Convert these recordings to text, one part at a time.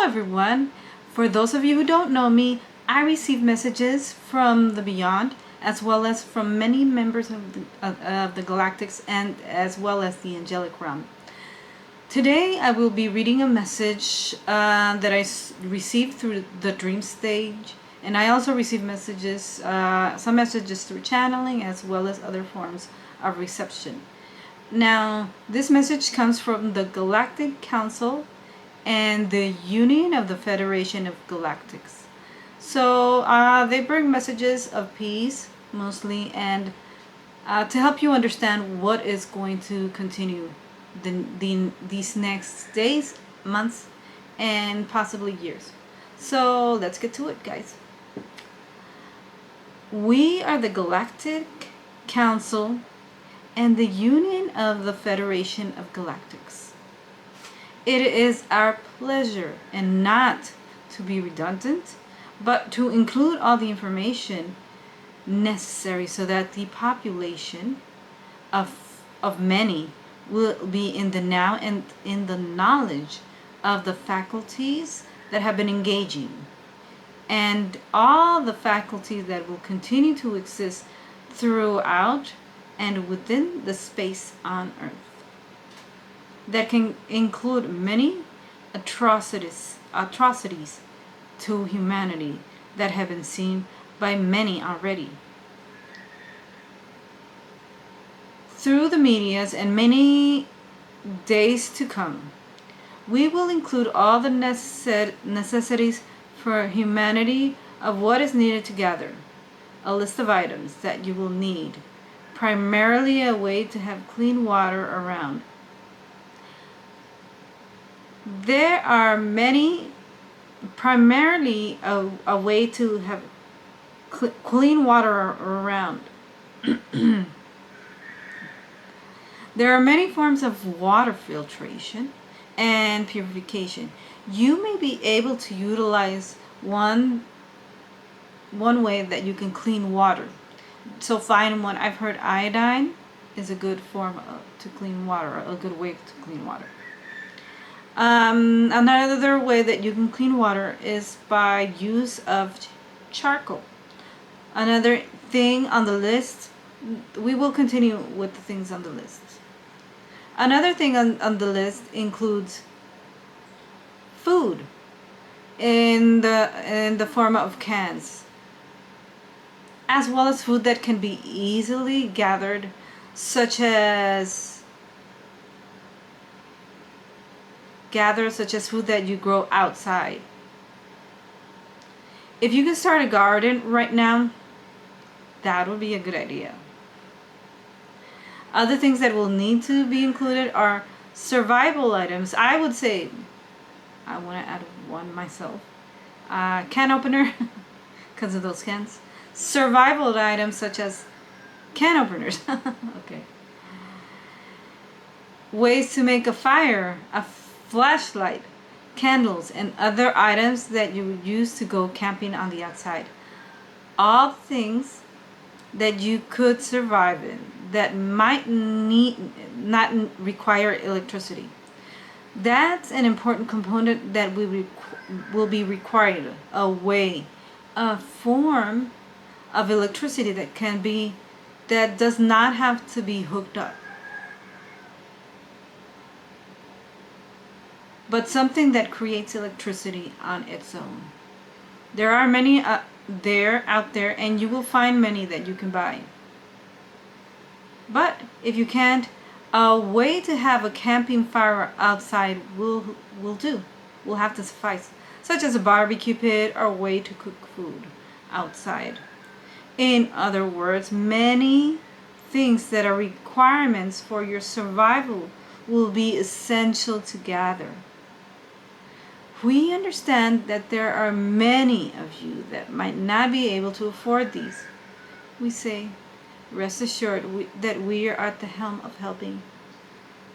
everyone. For those of you who don't know me, I receive messages from the beyond as well as from many members of the Galactics and as well as the Angelic Realm. Today I will be reading a message that I received through the dream stage, and I also receive messages, some messages through channeling as well as other forms of reception. Now, this message comes from the Galactic Council and the Union of the Federation of Galactics. So they bring messages of peace mostly, and to help you understand what is going to continue these next days, months, and possibly years. So let's get to it, guys. We are the Galactic Council and the Union of the Federation of Galactics. It is our pleasure, and not to be redundant, but to include all the information necessary so that the population of many will be in the now and in the knowledge of the faculties that have been engaging, and all the faculties that will continue to exist throughout and within the space on Earth, that can include many atrocities to humanity that have been seen by many already through the medias and many days to come. We will include all the necessities for humanity of what is needed to gather, a list of items that you will need, primarily a way to have clean water around. There are many, primarily a way to have clean water around. There are many forms of water filtration and purification. You may be able to utilize one way that you can clean water. So find one. I've heard iodine is a good form to clean water, a good way to clean water. Another way that you can clean water is by use of charcoal. Another thing on the list, we will continue with the things on the list. Another thing on the list includes food in the form of cans, as well as food that can be easily gathered, such as food that you grow outside. If you can start a garden right now, that would be a good idea. Other things that will need to be included are survival items. I would say, I want to add one myself. Can opener, because of those cans. Survival items such as can openers. Okay. Ways to make a fire, a flashlight, candles, and other items that you would use to go camping on the outside. All things that you could survive in that might not require electricity. That's an important component that will be required, a form of electricity that does not have to be hooked up, but something that creates electricity on its own. There are many out there, and you will find many that you can buy. But if you can't, a way to have a camping fire outside will do. Will have to suffice, such as a barbecue pit or a way to cook food outside. In other words, many things that are requirements for your survival will be essential to gather. We understand that there are many of you that might not be able to afford these. We say, rest assured that we are at the helm of helping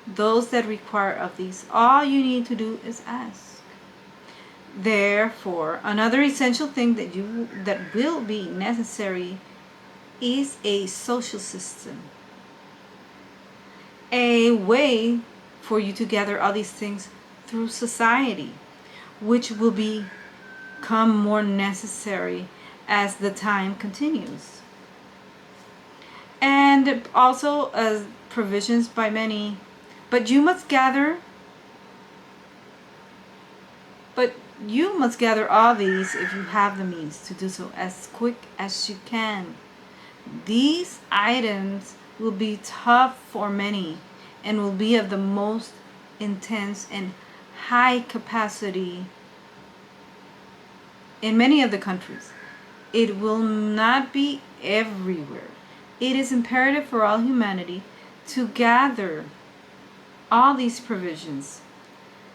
those that require of these. All you need to do is ask. Therefore, another essential thing that will be necessary is a social system. A way for you to gather all these things through society. which will become more necessary as the time continues. And also as provisions by many, but you must gather all these if you have the means to do so as quick as you can. These items will be tough for many and will be of the most intense and high capacity in many of the countries. It will not be everywhere. It is imperative for all humanity to gather all these provisions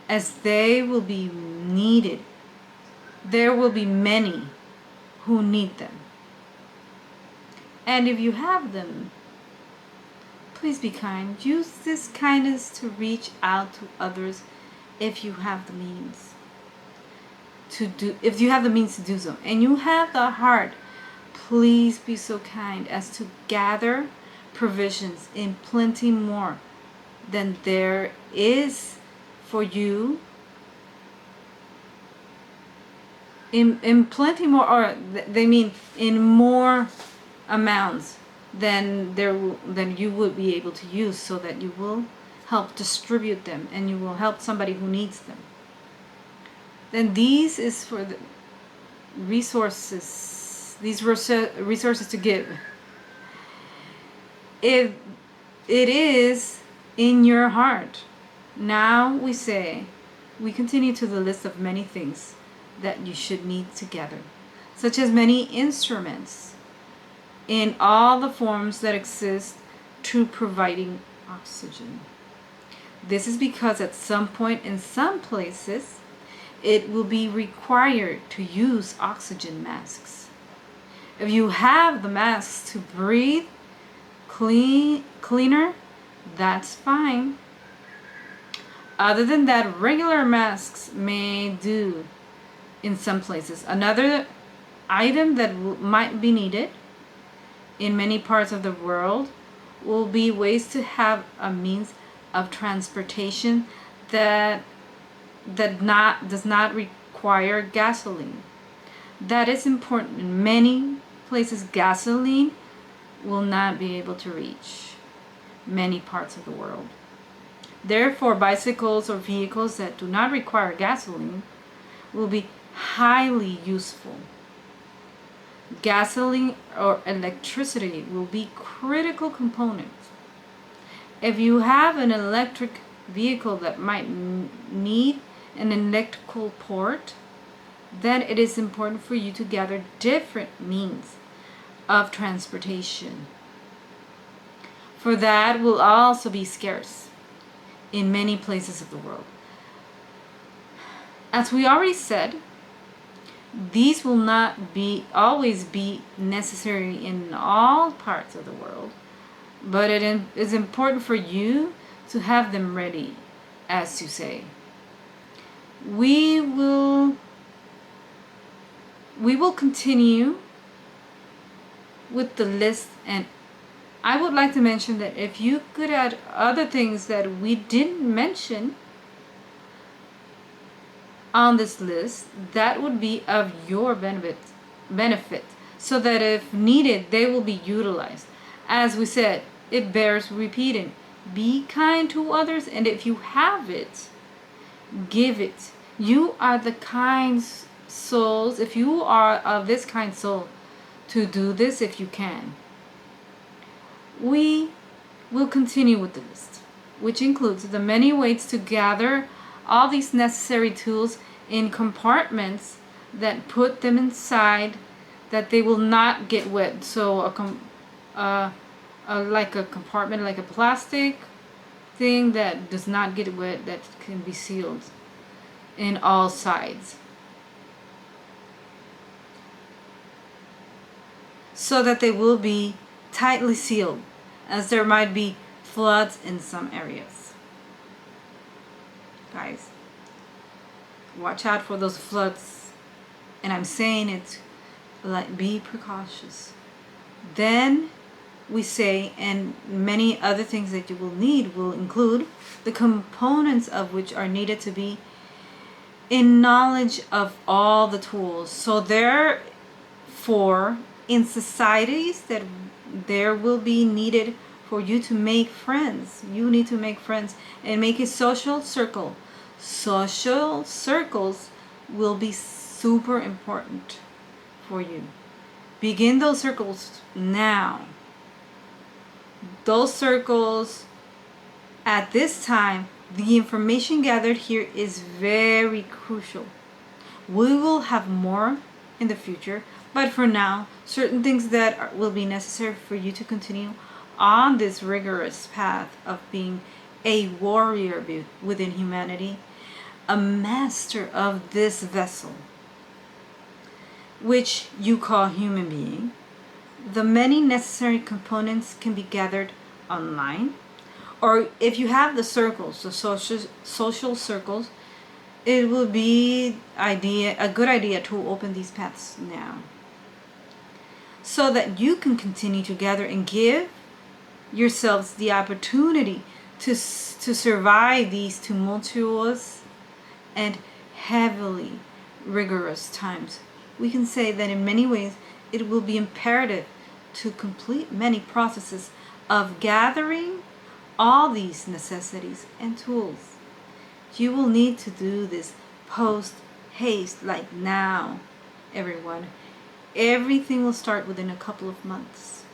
as they will be needed. There will be many who need them. And if you have them, please be kind. Use this kindness to reach out to others if you have the means to do so. And you have the heart, please be so kind as to gather provisions in plenty more than there is for you. In plenty more, or they mean in more amounts than you would be able to use, so that you will help distribute them and you will help somebody who needs them. Then these is for the resources to give. If it is in your heart, now we continue to the list of many things that you should need together, such as many instruments in all the forms that exist to providing oxygen. This is because at some point in some places it will be required to use oxygen masks. If you have the masks to breathe cleaner, that's fine. Other than that, regular masks may do in some places. Another item that might be needed in many parts of the world will be ways to have a means of transportation that does not require gasoline. That is important. In many places, gasoline will not be able to reach many parts of the world. Therefore, bicycles or vehicles that do not require gasoline will be highly useful. Gasoline or electricity will be critical components. If you have an electric vehicle that might need an electrical port, then it is important for you to gather different means of transportation. For that will also be scarce in many places of the world. As we already said, these will not always be necessary in all parts of the world, but it is important for you to have them ready, as you say. We will continue with the list, and I would like to mention that if you could add other things that we didn't mention on this list, that would be of your benefit, so that if needed, they will be utilized. As we said, it bears repeating. Be kind to others, and if you have it, give it. You are the kind souls, if you are of this kind soul, to do this if you can. We will continue with the list, which includes the many ways to gather all these necessary tools in compartments that put them inside, that they will not get wet. So like a compartment, like a plastic thing that does not get wet, that can be sealed in all sides, so that they will be tightly sealed, as there might be floods in some areas. Guys, watch out for those floods, and I'm saying it like, be precautious. Then we say, and many other things that you will need will include the components of which are needed to be in knowledge of all the tools. So therefore, in societies that there will be needed for you to make friends, you need to make friends and make a social circle. Social circles will be super important for you. Begin those circles now. Those circles, at this time, the information gathered here is very crucial. We will have more in the future, but for now, certain things that will be necessary for you to continue on this rigorous path of being a warrior within humanity, a master of this vessel, which you call human being. The many necessary components can be gathered online, or if you have the circles, the social circles, it will be a good idea to open these paths now, so that you can continue to gather and give yourselves the opportunity to survive these tumultuous and heavily rigorous times. We can say that in many ways it will be imperative to complete many processes of gathering all these necessities and tools. You will need to do this post haste, like now, everyone. Everything will start within a couple of months,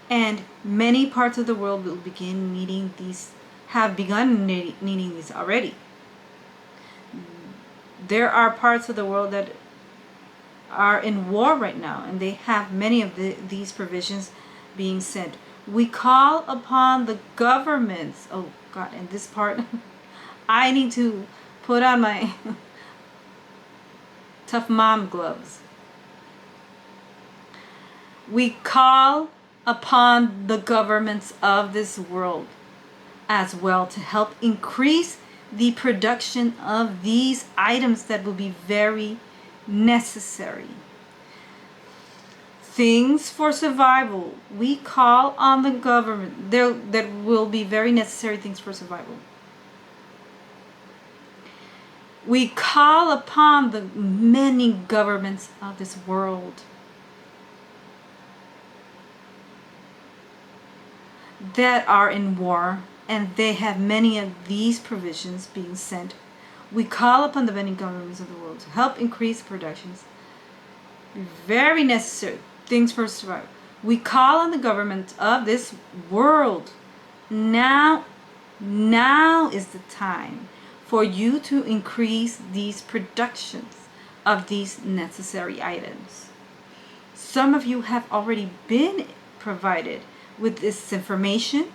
and many parts of the world will begin needing these, have begun needing these already. There are parts of the world that are in war right now, and they have many of these provisions being sent. We call upon the governments. Oh God, and this part, I need to put on my tough mom gloves. We call upon the governments of this world as well to help increase the production of these items that will be very necessary. Things for survival. We call on the government. That will be very necessary things for survival. We call upon the many governments of this world that are in war, and they have many of these provisions being sent. We call upon the many governments of the world to help increase productions. Very necessary things for survival. We call on the government of this world. Now is the time for you to increase these productions of these necessary items. Some of you have already been provided with this information.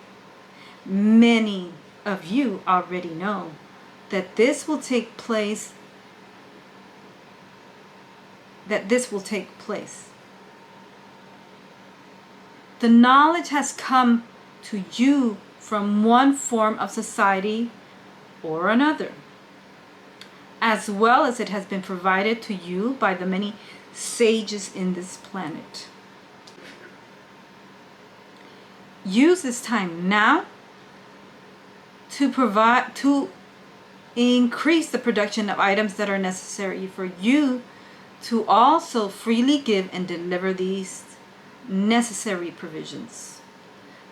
Many of you already know that this will take place. The knowledge has come to you from one form of society or another, as well as it has been provided to you by the many sages in this planet. Use this time now to increase the production of items that are necessary for you to also freely give and deliver these necessary provisions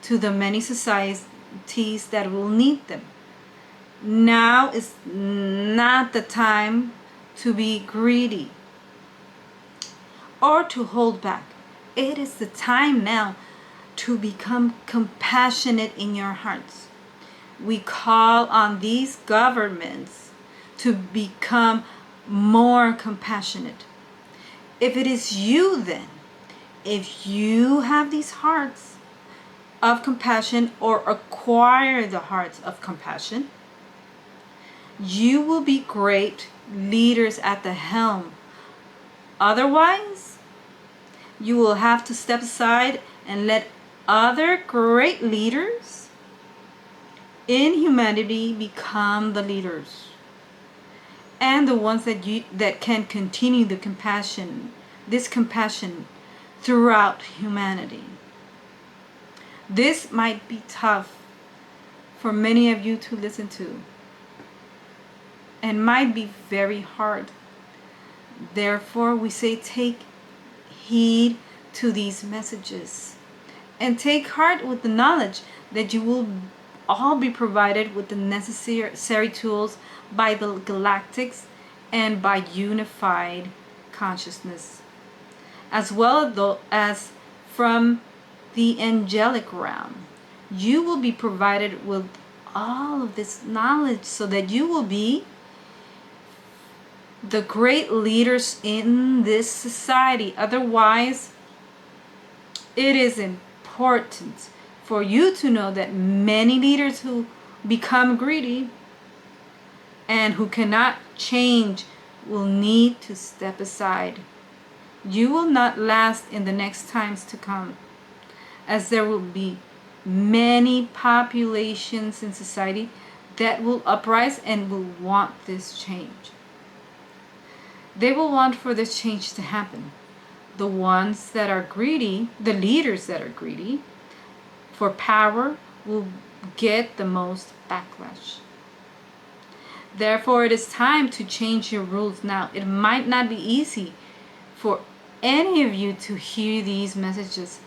to the many societies that will need them. Now is not the time to be greedy or to hold back. It is the time now to become compassionate in your hearts. We call on these governments to become more compassionate. If it is you, then, if you have these hearts of compassion or acquire the hearts of compassion, you will be great leaders at the helm. Otherwise, you will have to step aside and let other great leaders in humanity become the leaders, and the ones that can continue this compassion throughout humanity. This might be tough for many of you to listen to, and might be very hard. Therefore, we say take heed to these messages and take heart with the knowledge that you will all be provided with the necessary tools by the Galactics and by unified consciousness, as well as from the Angelic Realm. You will be provided with all of this knowledge so that you will be the great leaders in this society. Otherwise, it is important for you to know that many leaders who become greedy and who cannot change will need to step aside. You will not last in the next times to come, as there will be many populations in society that will uprise and will want this change. They will want for this change to happen. The ones that are greedy, the leaders that are greedy for power, will get the most backlash. Therefore, it is time to change your rules now. It might not be easy for any of you to hear these messages,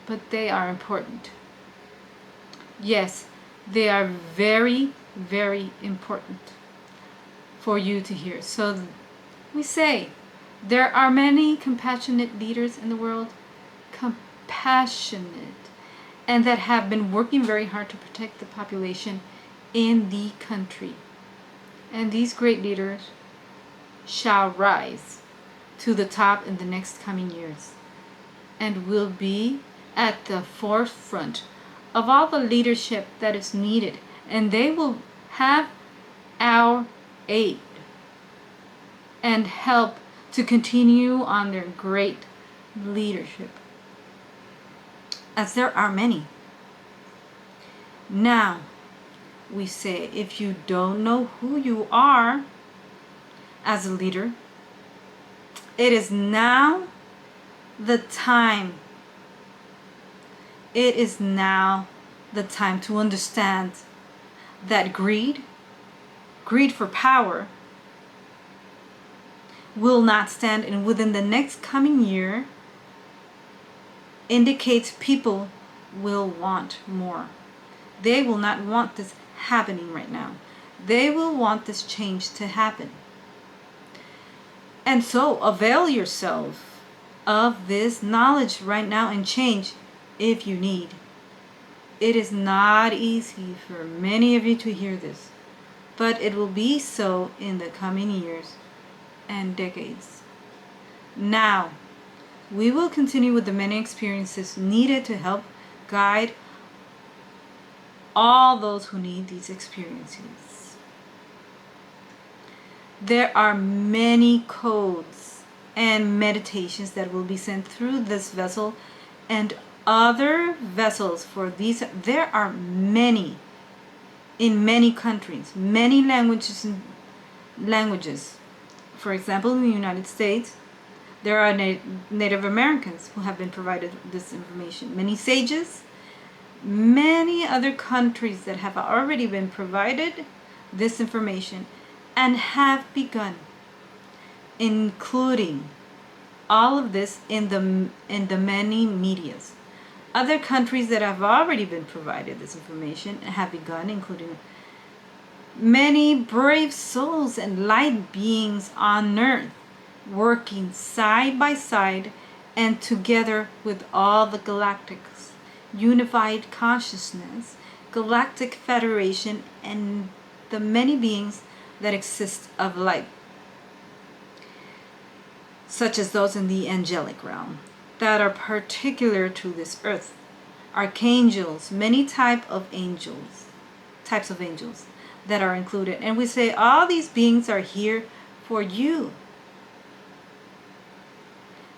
but they are important. Yes, they are very, very important for you to hear. So we say, there are many compassionate leaders in the world, compassionate, and that have been working very hard to protect the population in the country. And these great leaders shall rise to the top in the next coming years and will be at the forefront of all the leadership that is needed, and they will have our aid and help to continue on their great leadership, as there are many. Now, we say, if you don't know who you are as a leader, it is now the time. It is now the time to understand that greed for power, will not stand, and within the next coming year indicates people will want more. They will not want this happening right now. They will want this change to happen. And so avail yourself of this knowledge right now and change if you need. It is not easy for many of you to hear this, but it will be so in the coming years and decades. Now, we will continue with the many experiences needed to help guide all those who need these experiences. There are many codes and meditations that will be sent through this vessel and other vessels for these. There are many in many countries, many languages. For example, in the United States, there are Native Americans who have been provided this information. Many sages, many other countries that have already been provided this information and have begun including all of this in the many medias. Other countries that have already been provided this information have begun including many brave souls and light beings on earth, working side by side and together with all the Galactics, unified consciousness, Galactic Federation, and the many beings that exist of light, such as those in the Angelic Realm, that are particular to this earth. Archangels, many types of angels that are included. And we say all these beings are here for you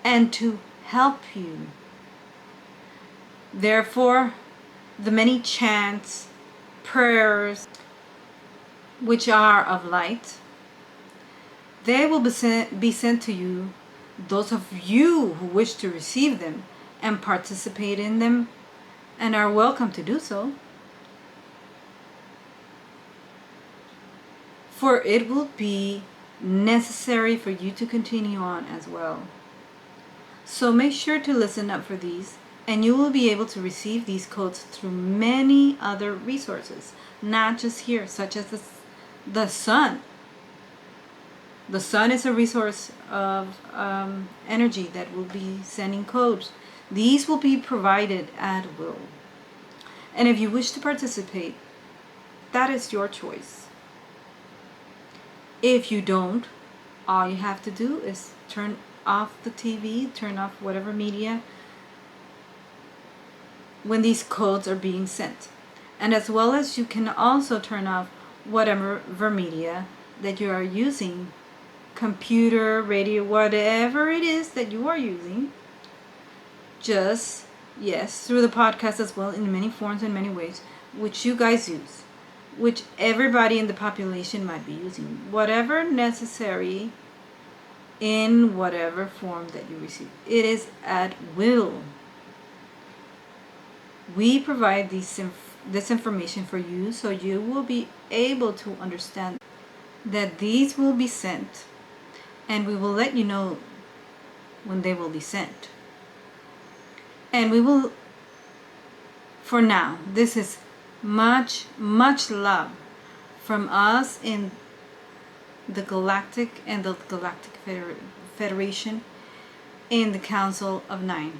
and to help you. Therefore, the many chants, prayers, which are of light, they will be sent to you, those of you who wish to receive them and participate in them and are welcome to do so. for it will be necessary for you to continue on as well. So make sure to listen up for these, and you will be able to receive these codes through many other resources, not just here, such as the sun. The sun is a resource of energy that will be sending codes. These will be provided at will. And if you wish to participate, that is your choice. If you don't, all you have to do is turn off the TV, turn off whatever media when these codes are being sent. And as well as you can also turn off whatever media that you are using, computer, radio, whatever it is that you are using, just, yes, through the podcast as well, in many forms and many ways, which you guys use, which everybody in the population might be using, whatever necessary in whatever form that you receive. It is at will. We provide this information for you so you will be able to understand that these will be sent, and we will let you know when they will be sent. And we will, for now, this is much love from us in the Galactic and the Galactic Federation in the Council of 9.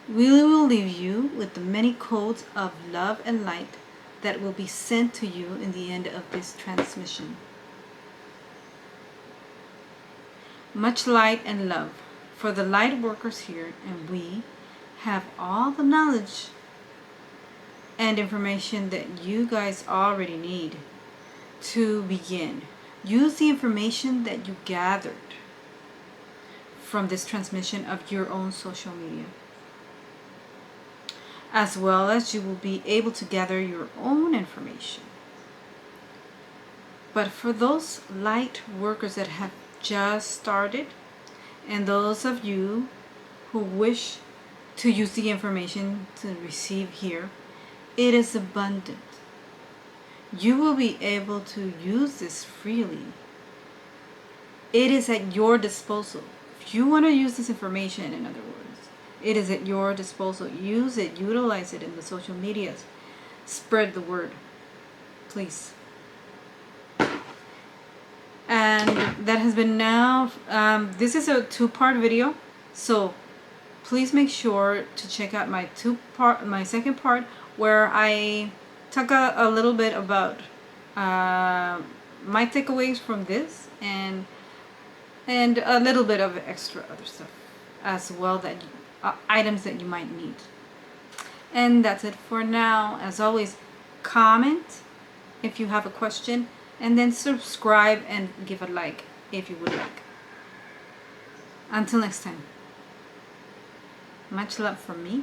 We will leave you with the many codes of love and light that will be sent to you in the end of this transmission. Much light and love for the light workers here, and we have all the knowledge and information that you guys already need to begin. Use the information that you gathered from this transmission of your own social media, as well as you will be able to gather your own information. But for those light workers that have just started, and those of you who wish to use the information to receive here, it is abundant. You will be able to use this freely. It is at your disposal. If you want to use this information, in other words, it is at your disposal. Use it, utilize it in the social medias. Spread the word, please. And that has been now, this is a 2-part video, so please make sure to check out my second part, where I talk a little bit about my takeaways from this, and a little bit of extra other stuff as well, that items that you might need. And that's it for now. As always, comment if you have a question, and then subscribe and give a like if you would like. Until next time, much love from me.